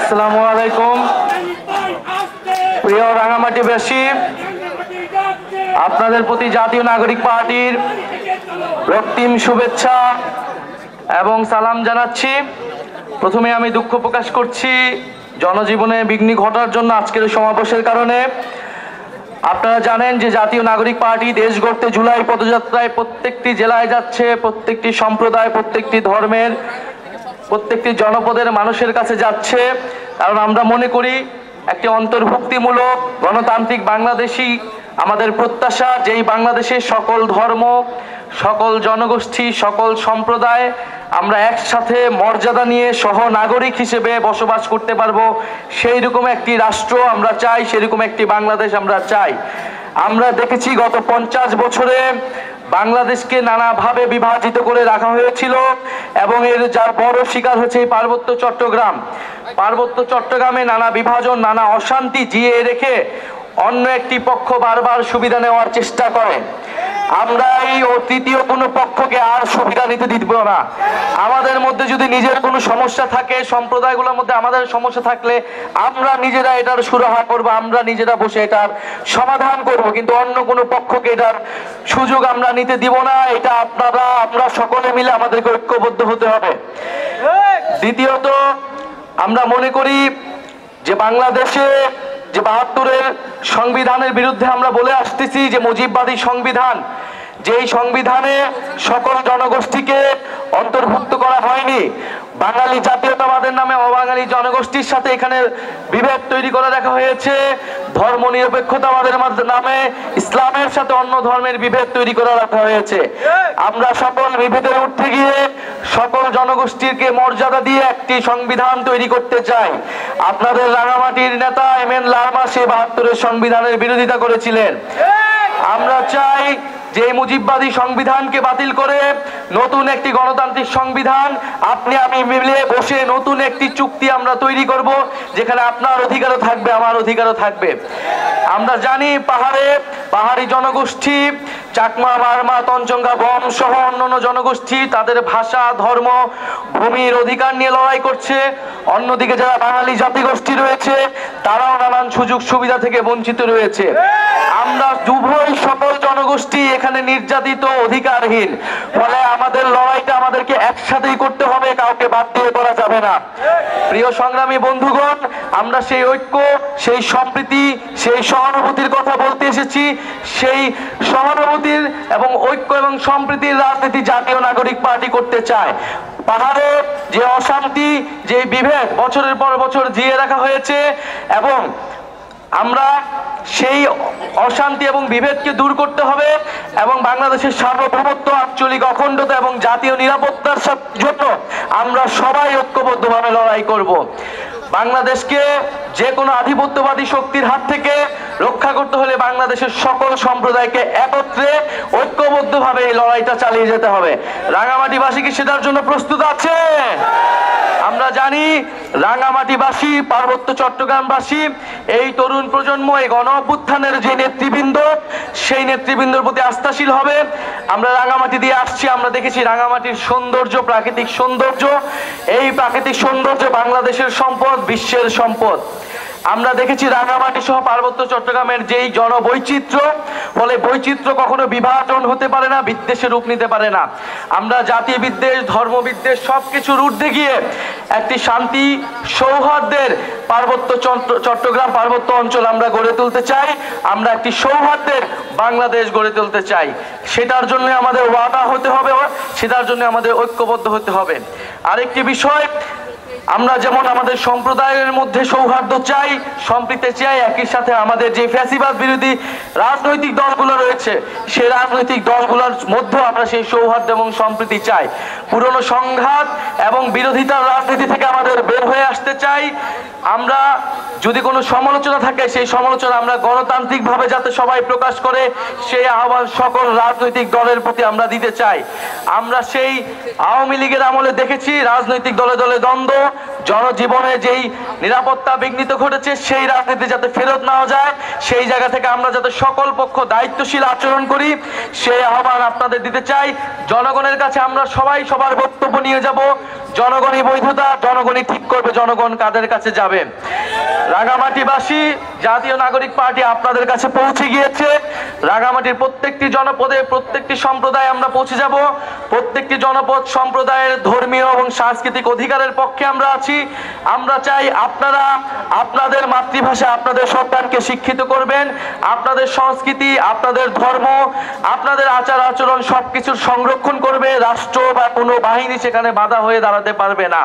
আসসালামু আলাইকুম। প্রিয় রাঙামাটিবাসী, আপনাদের প্রতি জাতীয় নাগরিক পার্টির রক্তিম শুভেচ্ছা এবং সালাম জানাচ্ছি। প্রথমে আমি দুঃখ প্রকাশ করছি জনজীবনে বিঘ্ন ঘটার জন্য আজকের সমাবেশের কারণে। আপনারা জানেন যে জাতীয় নাগরিক পার্টি দেশ গড়তে জুলাই পদযাত্রায় প্রত্যেকটি জেলায় যাচ্ছে, প্রত্যেকটি সম্প্রদায়, প্রত্যেকটি ধর্মের, প্রত্যেকটি জনপদের মানুষের কাছে যাচ্ছে। কারণ আমরা মনে করি একটি অন্তর্ভুক্তিমূলক গণতান্ত্রিক বাংলাদেশই আমাদের প্রত্যাশা, যেই বাংলাদেশে সকল ধর্ম, সকল জনগোষ্ঠী, সকল সম্প্রদায় আমরা একসাথে মর্যাদা নিয়ে সহ নাগরিক হিসেবে বসবাস করতে পারবো। সেই রকম একটি রাষ্ট্র আমরা চাই, সেরকম একটি বাংলাদেশ আমরা চাই। আমরা দেখেছি গত 50 বছরে বাংলাদেশকে নানাভাবে বিভাজিত করে রাখা হয়েছিল এবং এর যার বড় শিকার হচ্ছে এই পার্বত্য চট্টগ্রাম। পার্বত্য চট্টগ্রামে নানা বিভাজন, নানা অশান্তি জিয়ে রেখে অন্য একটি পক্ষ বারবার সুবিধা নেওয়ার চেষ্টা করে। আমরা এই তৃতীয় কোনো পক্ষকে আর সুবিধা নিতে দিব না। আমাদের মধ্যে যদি নিজের কোনো সমস্যা থাকে, সম্প্রদায়গুলোর মধ্যে আমাদের সমস্যা থাকলে আমরা নিজেরা এটার সুরাহা করব, আমরা নিজেরা বসে এটার সমাধান করব, কিন্তু অন্য কোনো পক্ষকে এটার সুযোগ আমরা নিতে দিব না। এটা আমরা সকলে মিলে আমাদেরকে ঐক্যবদ্ধ হতে হবে। দ্বিতীয়ত, আমরা মনে করি যে বাংলাদেশে যে 72-এর সংবিধানের বিরুদ্ধে আমরা বলে আসতেছি যে মুজিববাদী সংবিধান, যেই সংবিধানে সকল জনগোষ্ঠীকে অন্তর্ভুক্ত করা হয়নি। বাঙালি জাতীয়তাবাদের নামে অবাঙালি জনগোষ্ঠীর সাথে এখানে বিভেদ তৈরি করে রাখা হয়েছে। ধর্ম নিরপেক্ষতাবাদের নামে ইসলামের সাথে অন্য ধর্মের বিভেদ তৈরি করে রাখা হয়েছে। আমরা সকল বিভেদের ঊর্ধ্বে গিয়ে সকল জনগোষ্ঠীকে মর্যাদা দিয়ে একটি সংবিধান তৈরি করতে চাই। আপনাদের রাঙামাটির নেতা এম.এন. লারমা সেই 72-এর সংবিধানের বিরোধিতা করেছিলেন। আমরা চাই যে মুজিববাদী সংবিধানকে বাতিল করে নতুন একটি গণতান্ত্রিক সংবিধান আপনি আমি মিলে বসে নতুন একটি চুক্তি আমরা তৈরি করব, যেখানে আপনার অধিকারও থাকবে, আমার অধিকারও থাকবে। আমরা জানি পাহাড়ি জনগোষ্ঠী, চাকমা, মারমা, তঞ্চঙ্গা, গম সহ অন্যান্য জনগোষ্ঠী তাদের ভাষা, ধর্ম, ভূমির অধিকার নিয়ে লড়াই করছে। অন্যদিকে যারা বাঙালি জাতিগোষ্ঠী রয়েছে তারাও নানান সুযোগ সুবিধা থেকে বঞ্চিত রয়েছে। আমরা উভয় সকল জনগোষ্ঠী এখানে নির্যাতিত, অধিকারহীন। ফলে আমাদের লড়াইটা আমাদেরকে একসাথেই করতে হবে, কাউকে বাদ দিয়ে করা যাবে না। প্রিয় সংগ্রামী বন্ধুগণ, আমরা সেই ঐক্য, সেই সম্প্রীতি, সেই সহানুভূতির কথা বলতে এসেছি। সেই সহানুভূতির এবং ঐক্য এবং সম্প্রীতির রাজনীতি জাতীয় নাগরিক পার্টি করতে চায়। পাহাড়ে যে অশান্তি, যে বিভেদ বছরের পর বছর জিয়ে রাখা হয়েছে এবং আমরা সেই অশান্তি এবং বিভেদকে দূর করতে হবে এবং বাংলাদেশের সার্বভৌমত্ব, আঞ্চলিক অখণ্ডতা এবং জাতীয় নিরাপত্তার জন্য আমরা সবাই ঐক্যবদ্ধভাবে লড়াই করব। বাংলাদেশকে যে কোনো আধিপত্যবাদী শক্তির হাত থেকে রক্ষা করতে হলে বাংলাদেশের সকল সম্প্রদায়কে একত্রে ঐক্যবদ্ধভাবে এই লড়াইটা চালিয়ে যেতে হবে। রাঙামাটিবাসী কি সেটার জন্য প্রস্তুত আছে? আমরা জানি রাঙামাটিবাসী, পার্বত্য চট্টগ্রামবাসী, এই তরুণ প্রজন্ম, এই গণ অভ্যুত্থানের যে নেতৃবৃন্দ, সেই নেতৃবৃন্দর প্রতি আস্থাশীল হবে। আমরা রাঙামাটি দিয়ে আসছি, আমরা দেখেছি রাঙামাটির সৌন্দর্য, প্রাকৃতিক সৌন্দর্য। এই প্রাকৃতিক সৌন্দর্য বাংলাদেশের সম্পদ, বিশ্বের সম্পদ। আমরা দেখেছি রাঙামাটি সহ পার্বত্য চট্টগ্রামের যেই জনবৈচিত্র্য, ফলে বৈচিত্র্য কখনো বিভাজন হতে পারে না, বিদ্বেষে রূপ নিতে পারে না। আমরা জাতি বিদ্বেষ, ধর্ম বিদ্বেষ সবকিছুর ঊর্ধ্বে গিয়ে একটি শান্তি সৌহার্দ্যের পার্বত্য চট্টগ্রাম পার্বত্য অঞ্চল আমরা গড়ে তুলতে চাই। আমরা একটি সৌহার্দ্যের বাংলাদেশ গড়ে তুলতে চাই। সেটার জন্য আমাদের ওয়াদা হতে হবে, সেটার জন্য আমাদের ঐক্যবদ্ধ হতে হবে। আরেকটি বিষয়, আমরা যেমন আমাদের সম্প্রদায়ের মধ্যে সৌহার্দ্য চাই, সম্প্রীতি চাই, একই সাথে আমাদের যে ফ্যাসিবাদ বিরোধী রাজনৈতিক দলগুলো রয়েছে সেই রাজনৈতিক দলগুলোর মধ্যে আমরা সেই সৌহার্দ্য এবং সম্প্রীতি চাই। পুরনো সংঘাত এবং বিরোধিতার রাজনীতি থেকে আমাদের বের হয়ে আসতে চাই। আমরা যদি কোনো সমালোচনা থাকে, সেই সমালোচনা আমরা গণতান্ত্রিকভাবে যাতে সবাই প্রকাশ করে, সেই আহ্বান সকল রাজনৈতিক দলের প্রতি আমরা দিতে চাই। আমরা সেই আওয়ামী লীগের আমলে দেখেছি রাজনৈতিক দলে দলে দ্বন্দ্ব, জনজীবনে যেই নিরাপত্তা বিঘ্নিত ঘটেছে, সেই রাজনীতি যাতে ফেরত নেওয়া যায়, সেই জায়গা থেকে আমরা যাতে সকল পক্ষ দায়িত্বশীল আচরণ করি, সেই আহ্বান আপনাদের দিতে চাই। জনগণের কাছে আমরা সবাই সবার বক্তব্য নিয়ে যাব। জনগণই বৈধতা, জনগণই ঠিক করবে জনগণ কাদের কাছে যাবে। রাঙামাটিবাসী, জাতীয় নাগরিক পার্টি আপনাদের কাছে পৌঁছে গিয়েছে। রাঙামাটির প্রত্যেকটি জনপদে, প্রত্যেকটি সম্প্রদায়ে আমরা পৌঁছে যাব। প্রত্যেকটি জনপদ সম্প্রদায়ের ধর্মীয় এবং সাংস্কৃতিক অধিকারের পক্ষে আমরা আছি। আমরা চাই আপনারা আপনাদের মাতৃভাষা আপনাদের সন্তানকে শিক্ষিত করবেন, আপনাদের সংস্কৃতি, আপনাদের ধর্ম, আপনাদের আচার আচরণ সবকিছুর সংরক্ষণ করবে। রাষ্ট্র বা কোনো বাহিনী সেখানে বাধা হয়ে দাঁড়াতে পারবে না।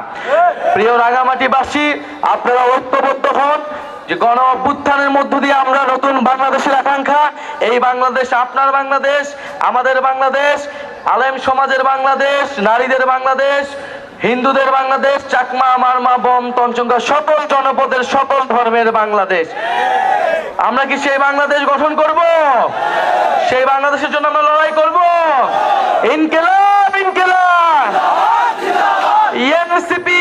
প্রিয় রাঙামাটিবাসী, আপনারা ঐক্যবদ্ধ হন যে গণ অভ্যুত্থানের মধ্য দিয়ে আমরা নতুন বাংলাদেশের আকাঙ্ক্ষা, এই বাংলাদেশ আপনার বাংলাদেশ, আমাদের বাংলাদেশ, আলেম সমাজের বাংলাদেশ, নারীদের বাংলাদেশ, হিন্দুদের বাংলাদেশ, চাকমা, মারমা, বম, তঞ্চঙ্গা সকল জনপদের সকল ধর্মের বাংলাদেশ। আমরা কি সেই বাংলাদেশ গঠন করব? সেই বাংলাদেশের জন্য আমরা লড়াই করব। ইনকিলাব, ইনকিলাব, এনসিপি